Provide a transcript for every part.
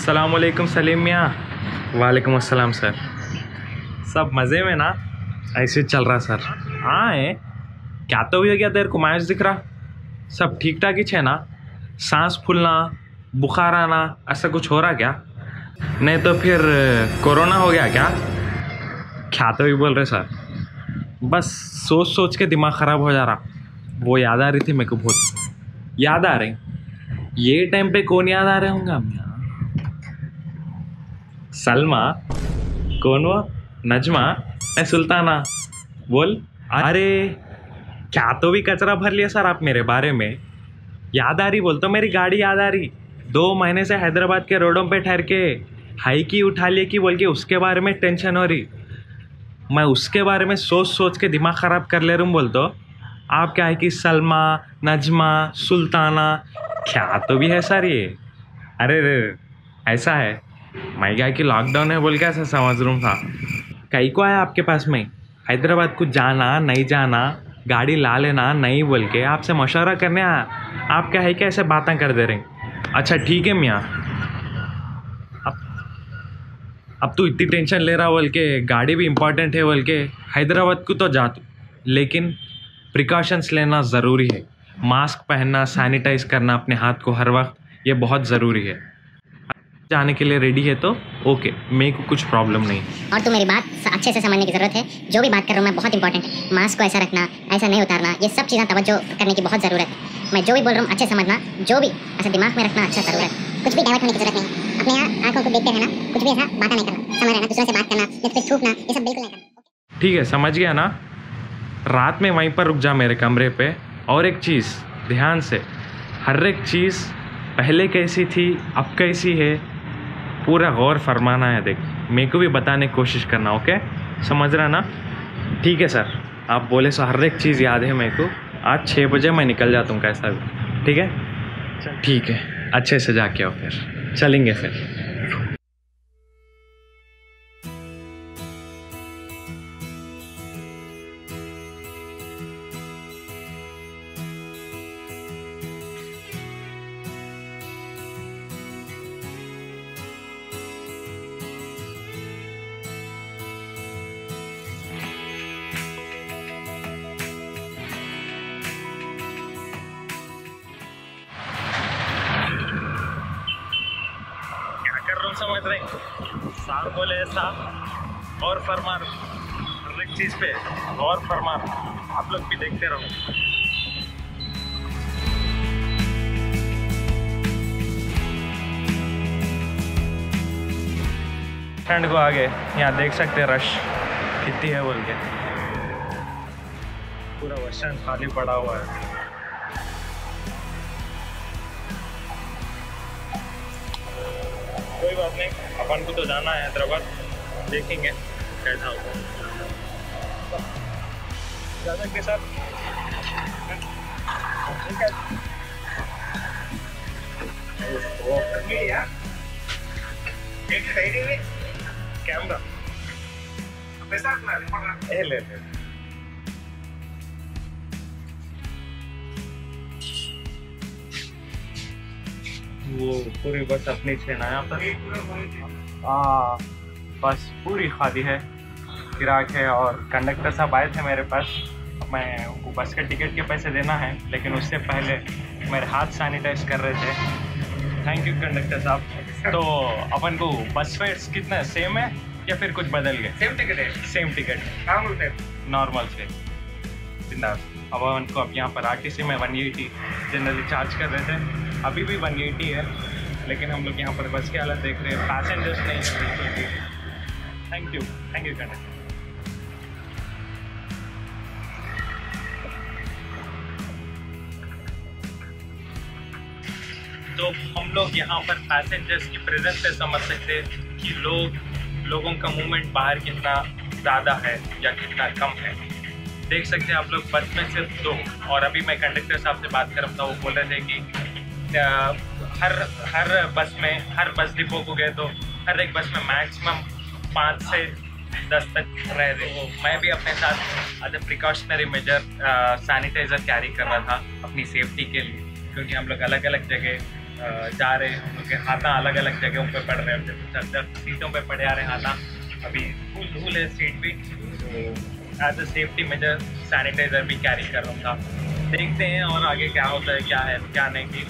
अस्सलाम वालेकुम सलीम मियाँ। वालेकुम अस्सलाम सर। सब मज़े में ना? ऐसे चल रहा सर। हाँ है क्या तो भी हो गया तेरे को मायूस दिख रहा? सब ठीक ठाक ही है ना? सांस फूलना बुखार आना ऐसा कुछ हो रहा क्या? नहीं तो फिर कोरोना हो गया क्या? क्या तो भी बोल रहे सर। बस सोच सोच के दिमाग ख़राब हो जा रहा। वो याद आ रही थी मेरे को, बहुत याद आ रही। ये टाइम पे कौन याद आ रहे होंगे हम यहाँ? सलमा? कौन वो? नजमा? मैं सुल्ताना? बोल। अरे क्या तो भी कचरा भर लिया सर आप मेरे बारे में। याद आ रही बोल तो मेरी गाड़ी याद आ रही। 2 महीने से हैदराबाद के रोडों पे ठहर के हाई की उठा लिए कि बोल के उसके बारे में टेंशन हो रही। मैं उसके बारे में सोच सोच के दिमाग ख़राब कर ले रहा हूँ बोल तो आप क्या है कि सलमा नजमा सुल्ताना क्या तो भी है सर ये। अरे ऐसा है मैं क्या कि लॉकडाउन है बोल के ऐसा समझ रहा था। कहीं को आया आपके पास में हैदराबाद को जाना नहीं जाना गाड़ी ला लेना नहीं बोल के आपसे मशवरा करने आया। आप क्या है कि ऐसे बातें कर दे रहे। अच्छा ठीक है मियाँ, अब तू इतनी टेंशन ले रहा बोल के गाड़ी भी इम्पोर्टेंट है बोल के हैदराबाद को तो जा तू, लेकिन प्रिकॉशंस लेना ज़रूरी है। मास्क पहनना सैनिटाइज करना अपने हाथ को हर वक्त, ये बहुत ज़रूरी है। जाने के लिए रेडी है तो ओके, मेरे को कुछ प्रॉब्लम नहीं। और तू मेरी बात अच्छे से समझने की ज़रूरत है। जो भी बात कर रहा हूँ मैं बहुत इंपॉर्टेंट है। मास्क को ऐसा रखना ऐसा नहीं उतारना, ये सब चीज़ें तवज्जो करने की बहुत ज़रूरत है। मैं जो भी बोल रहा हूँ अच्छे समझना, जो भी ऐसा दिमाग में रखना अच्छा ज़रूरत है। कुछ भी डाइवर्ट होने की ज़रूरत नहीं। अपने यहाँ आंखों को देखते रहना, कुछ भी ऐसा बात नहीं करना, समझ रहना, दूसरों से बात करना, जिस पे थूकना, ये सब बिल्कुल नहीं करना। ठीक है समझ गया ना? रात में वहीं पर रुक जा मेरे कमरे पे। और एक चीज़ ध्यान से, हर एक चीज़ पहले कैसी थी अब कैसी है पूरा गौर फरमाना है। देख मेरे को भी बताने की कोशिश करना, ओके? समझ रहा ना? ठीक है सर, आप बोले सो हर एक चीज़ याद है मेरे को। आज 6 बजे मैं निकल जाता हूँ कैसा भी, ठीक है? ठीक है, अच्छे से जाके आओ, फिर चलेंगे फिर। समझ रहे साहब बोले ऐसा और फरमान, हर एक चीज़ पे और फरमान। आप लोग भी देखते रहो। स्टैंड को आगे यहाँ देख सकते हैं रश कितनी है बोल के। पूरा बस स्टैंड खाली पड़ा हुआ है। कोई बात नहीं, अपन को तो जाना है हैदराबाद, देखेंगे कैसा होगा। जा सकते सर? ठीक है। कैमरा ले वो पूरी बस अपनी से ना यहाँ पर बस पूरी खाली है, गिराक है। और कंडक्टर साहब आए थे मेरे पास, मैं उनको बस के टिकट के पैसे देना है, लेकिन उससे पहले मेरे हाथ सैनिटाइज कर रहे थे। थैंक यू कंडक्टर साहब। तो अपन को बस फेयर्स कितना सेम है या फिर कुछ बदल गए? सेम टिकट है। सेम टिकट नॉर्मल से जिंदाबाद। अब अपन को अब यहाँ पर आरटीसी में 180 जनरली चार्ज कर रहे थे, अभी भी 180 है, लेकिन हम लोग यहाँ पर बस की हालत देख रहे हैं, पैसेंजर्स नहीं है। Thank you conductor. तो हम लोग यहाँ पर पैसेंजर्स की प्रेजेंस से समझ सकते हैं कि लोगों का मूवमेंट बाहर कितना ज़्यादा है या कितना कम है। देख सकते हैं आप लोग बस में सिर्फ 2, और अभी मैं कंडक्टर साहब से बात कर रहा था, वो बोल रहे थे कि हर बस डिपो को गए तो हर एक बस में मैक्सिमम 5 से 10 तक रह रहे हो। मैं भी अपने साथ as a precautionary measure sanitizer carry कर रहा था अपनी सेफ्टी के लिए, क्योंकि हम लोग अलग अलग जगह जा रहे हैं, उनके हाथा अलग अलग जगहों पे पड़ रहे हैं, जैसे चर्च सीटों पे पड़े आ रहे हैं हाथा। अभी धूल है सीट भी, तो as a safety measure sanitizer भी कैरी कर रहा था। देखते हैं और आगे क्या होता है, क्या है क्या नहीं। कि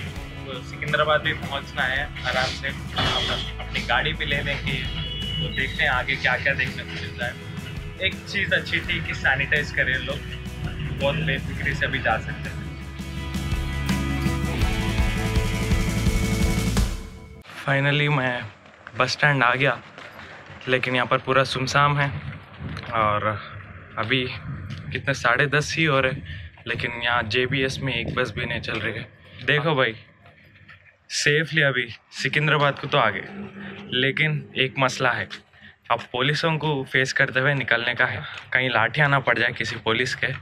तो सिकंदराबाद भी पहुंचना है आराम से, अपनी गाड़ी भी ले लेंगे। तो देखते हैं आगे क्या क्या देखने को मिलता है। एक चीज़ अच्छी थी कि सैनिटाइज करें लोग, बहुत बेफिक्री से भी जा सकते हैं। फाइनली मैं बस स्टैंड आ गया, लेकिन यहाँ पर पूरा सुमसाम है और अभी कितने 10:30 ही हो रहे, लेकिन यहाँ JBS में एक बस भी नहीं चल रही है। देखो भाई, सेफली अभी सिकंदराबाद को तो आ गए, लेकिन एक मसला है, अब पुलिसों को फेस करते हुए निकलने का है। कहीं लाठियाँ ना पड़ जाए किसी पुलिस के,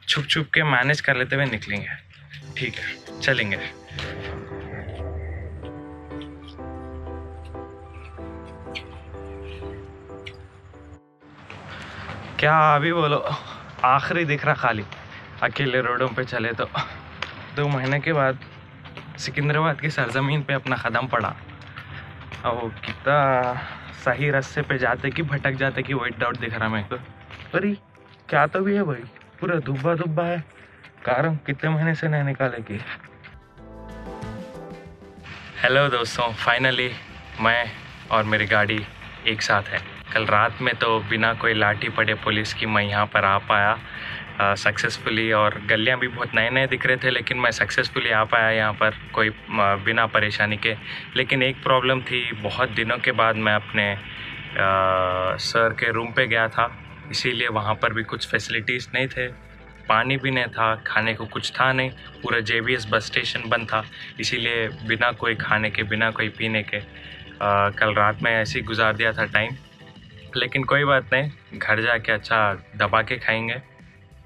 छुप छुप के मैनेज कर लेते हुए निकलेंगे। ठीक है, चलेंगे। क्या अभी बोलो, आखिरी दिख रहा खाली, अकेले रोडों पे चले तो 2 महीने के बाद सिकंदराबाद की सरजमीन पे अपना कदम पड़ा। और कितना सही रास्ते पे जाते कि भटक जाते कि वही डाउट दिख रहा मेरे को। अरे क्या तो भी है भाई, पूरा दुब्बा दुब्बा है, कार कितने महीने से नहीं निकाले की। हेलो दोस्तों, फाइनली मैं और मेरी गाड़ी एक साथ है। कल रात में तो बिना कोई लाठी पड़े पुलिस की मैं यहाँ पर आ पाया सक्सेसफुली, और गलियाँ भी बहुत नए नए दिख रहे थे, लेकिन मैं सक्सेसफुली आ पाया यहाँ पर कोई बिना परेशानी के। लेकिन एक प्रॉब्लम थी, बहुत दिनों के बाद मैं अपने सर के रूम पे गया था, इसीलिए वहाँ पर भी कुछ फैसिलिटीज़ नहीं थे, पानी भी नहीं था, खाने को कुछ था नहीं, पूरा JBS बस स्टेशन बंद था, इसीलिए बिना कोई खाने के बिना कोई पीने के कल रात में ऐसे ही गुजार दिया था टाइम। लेकिन कोई बात नहीं, घर जाके अच्छा दबा के खाएंगे,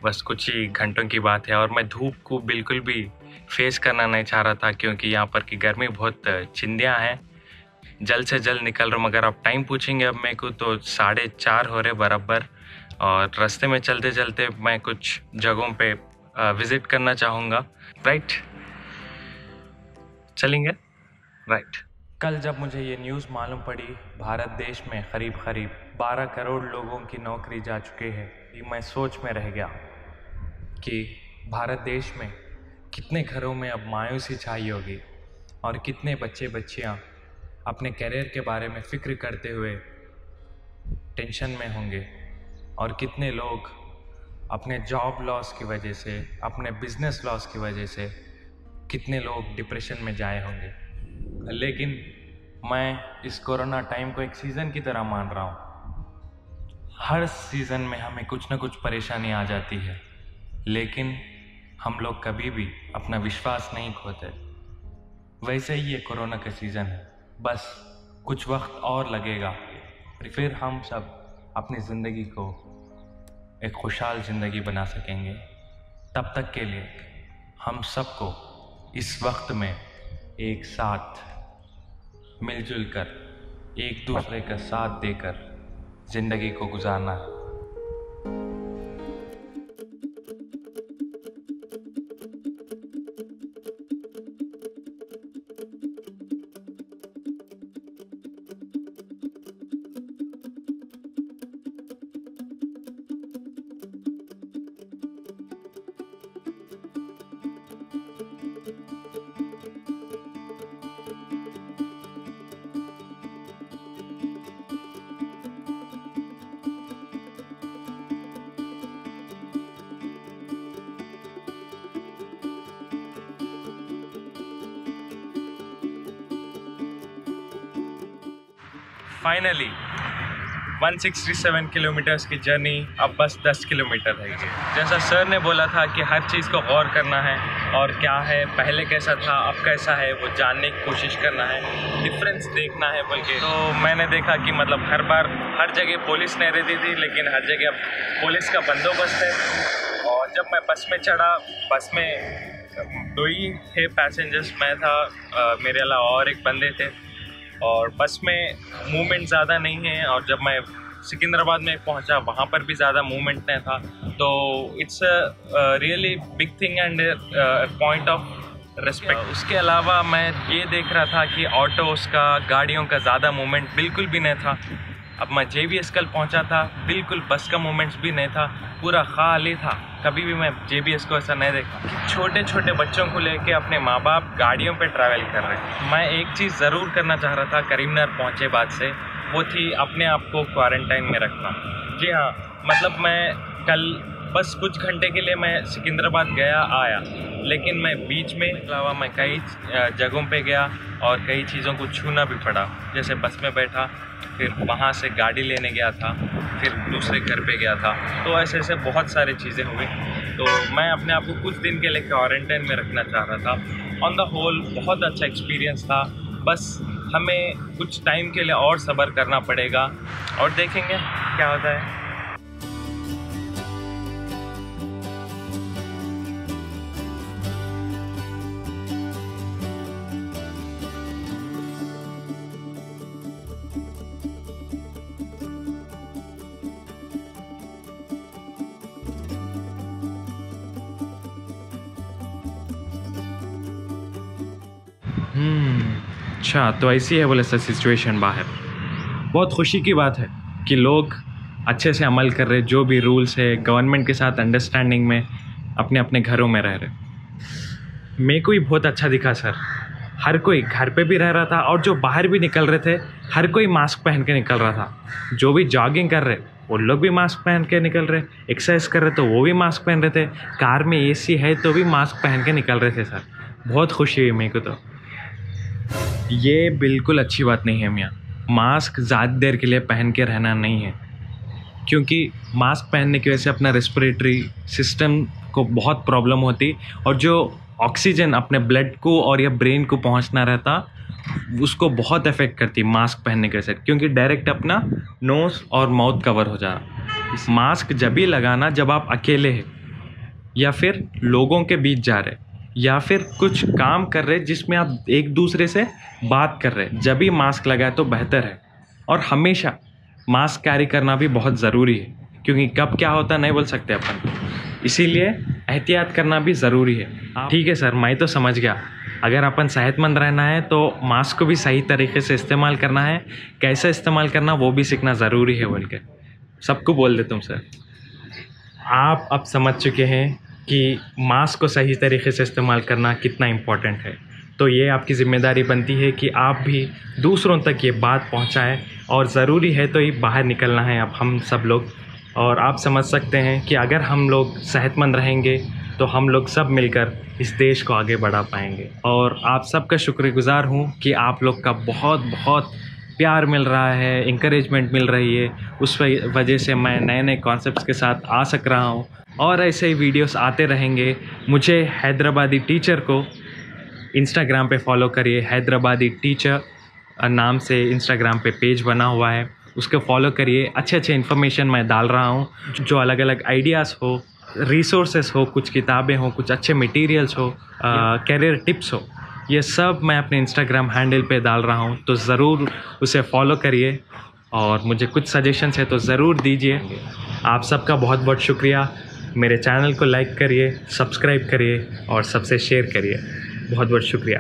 बस कुछ ही घंटों की बात है। और मैं धूप को बिल्कुल भी फेस करना नहीं चाह रहा था, क्योंकि यहाँ पर की गर्मी बहुत चिंदियाँ हैं, जल्द से जल्द निकल रहा हूँ। मगर आप टाइम पूछेंगे अब मेरे को तो 4:30 हो रहे बराबर, और रास्ते में चलते चलते मैं कुछ जगहों पे विज़िट करना चाहूँगा। राइट, चलेंगे। राइट, कल जब मुझे ये न्यूज़ मालूम पड़ी भारत देश में करीब 12 करोड़ लोगों की नौकरी जा चुके हैं, कि मैं सोच में रह गया कि भारत देश में कितने घरों में अब मायूसी छाई होगी, और कितने बच्चे बच्चियाँ अपने करियर के बारे में फ़िक्र करते हुए टेंशन में होंगे, और कितने लोग अपने जॉब लॉस की वजह से, अपने बिजनेस लॉस की वजह से कितने लोग डिप्रेशन में जाए होंगे। लेकिन मैं इस कोरोना टाइम को एक सीज़न की तरह मान रहा हूँ। हर सीज़न में हमें कुछ ना कुछ परेशानी आ जाती है, लेकिन हम लोग कभी भी अपना विश्वास नहीं खोते। वैसे ही ये कोरोना का सीज़न है, बस कुछ वक्त और लगेगा, फिर हम सब अपनी ज़िंदगी को एक खुशहाल ज़िंदगी बना सकेंगे। तब तक के लिए हम सबको इस वक्त में एक साथ मिलजुल कर, एक दूसरे का साथ देकर ज़िंदगी को गुजारना है। फाइनली 167 किलोमीटर्स की जर्नी अब बस 10 किलोमीटर रह गई। जैसा सर ने बोला था कि हर चीज़ को गौर करना है, और क्या है पहले कैसा था अब कैसा है वो जानने की कोशिश करना है, डिफरेंस देखना है बोल के। तो मैंने देखा कि मतलब हर बार हर जगह पुलिस नहीं रहती थी, लेकिन हर जगह पुलिस का बंदोबस्त है। और जब मैं बस में चढ़ा, बस में 2 ही थे पैसेंजर्स, मैं था, मेरे अलावा और एक बंदे थे, और बस में मूवमेंट ज़्यादा नहीं है। और जब मैं सिकंदराबाद में पहुंचा वहाँ पर भी ज़्यादा मूवमेंट नहीं था। तो it's really big thing and point of respect. उसके अलावा मैं ये देख रहा था कि ऑटोस का, गाड़ियों का ज़्यादा मूवमेंट बिल्कुल भी नहीं था। अब मैं JBS कल पहुंचा था, बिल्कुल बस का मूवमेंट्स भी नहीं था, पूरा खाली था। कभी भी मैं JBS को ऐसा नहीं देखा। छोटे छोटे बच्चों को लेके अपने माँ बाप गाड़ियों पे ट्रैवल कर रहे हैं। मैं एक चीज़ ज़रूर करना चाह रहा था करीमनगर पहुँचे बाद से, वो थी अपने आप को क्वारंटाइन में रखना। जी हाँ, मतलब मैं कल बस कुछ घंटे के लिए मैं सिकंदराबाद गया आया, लेकिन मैं बीच में अलावा मैं कई जगहों पे गया और कई चीज़ों को छूना भी पड़ा। जैसे बस में बैठा, फिर वहाँ से गाड़ी लेने गया था, फिर दूसरे घर पे गया था, तो ऐसे ऐसे बहुत सारी चीज़ें हुई। तो मैं अपने आप को कुछ दिन के लिए क्वारंटाइन में रखना चाह रहा था। ऑन द होल बहुत अच्छा एक्सपीरियंस था। बस हमें कुछ टाइम के लिए और सब्र करना पड़ेगा और देखेंगे क्या होता है। अच्छा, तो ऐसी है बोले सर सिचुएशन बाहर। बहुत खुशी की बात है कि लोग अच्छे से अमल कर रहे, जो भी रूल्स है गवर्नमेंट के साथ अंडरस्टैंडिंग में अपने अपने घरों में रह रहे। मेरे को ही बहुत अच्छा दिखा सर। हर कोई घर पे भी रह रहा था और जो बाहर भी निकल रहे थे हर कोई मास्क पहन के निकल रहा था। जो भी जॉगिंग कर रहे वो लोग भी मास्क पहन के निकल रहे, एक्सरसाइज कर रहे तो वो भी मास्क पहन रहे थे, कार में AC है तो भी मास्क पहन के निकल रहे थे सर। बहुत खुशी हुई मेरे को। तो ये बिल्कुल अच्छी बात नहीं है मियाँ। मास्क ज़्यादा देर के लिए पहन के रहना नहीं है, क्योंकि मास्क पहनने की वजह से अपना रेस्पिरेटरी सिस्टम को बहुत प्रॉब्लम होती और जो ऑक्सीजन अपने ब्लड को और या ब्रेन को पहुंचना रहता उसको बहुत इफेक्ट करती मास्क पहनने के वजह से, क्योंकि डायरेक्ट अपना नोज़ और माउथ कवर हो जा रहा। इस मास्क जब भी लगाना जब आप अकेले हैं या फिर लोगों के बीच जा रहे या फिर कुछ काम कर रहे जिसमें आप एक दूसरे से बात कर रहे, जब भी मास्क लगाए तो बेहतर है। और हमेशा मास्क कैरी करना भी बहुत ज़रूरी है, क्योंकि कब क्या होता नहीं बोल सकते अपन, इसीलिए एहतियात करना भी ज़रूरी है। ठीक है सर, मैं तो समझ गया। अगर अपन सेहतमंद रहना है तो मास्क को भी सही तरीके से इस्तेमाल करना है, कैसे इस्तेमाल करना वो भी सीखना ज़रूरी है बोल के सबको बोल दे तुम सर। आप अब समझ चुके हैं कि मास्क को सही तरीके से इस्तेमाल करना कितना इम्पोर्टेंट है, तो ये आपकी ज़िम्मेदारी बनती है कि आप भी दूसरों तक ये बात पहुंचाएं और ज़रूरी है तो ये बाहर निकलना है अब हम सब लोग। और आप समझ सकते हैं कि अगर हम लोग सेहतमंद रहेंगे तो हम लोग सब मिलकर इस देश को आगे बढ़ा पाएंगे। और आप सबका शुक्रगुज़ार हूँ कि आप लोग का बहुत बहुत प्यार मिल रहा है, इंकरेजमेंट मिल रही है, उस वजह से मैं नए नए कॉन्सेप्ट्स के साथ आ सक रहा हूँ और ऐसे ही वीडियोस आते रहेंगे। मुझे हैदराबादी टीचर को इंस्टाग्राम पे फॉलो करिए। हैदराबादी टीचर नाम से इंस्टाग्राम पे पेज बना हुआ है, उसको फॉलो करिए। अच्छे अच्छे इन्फॉर्मेशन मैं डाल रहा हूँ, जो अलग अलग आइडियाज़ हो, रिसोर्सेस हो, कुछ किताबें हो, कुछ अच्छे मटेरियल्स हो, कैरियर टिप्स हो, ये सब मैं अपने इंस्टाग्राम हैंडल पे डाल रहा हूँ, तो ज़रूर उसे फॉलो करिए और मुझे कुछ सजेशंस है तो ज़रूर दीजिए। आप सबका बहुत बहुत शुक्रिया। मेरे चैनल को लाइक करिए, सब्सक्राइब करिए और सबसे शेयर करिए। बहुत बहुत शुक्रिया।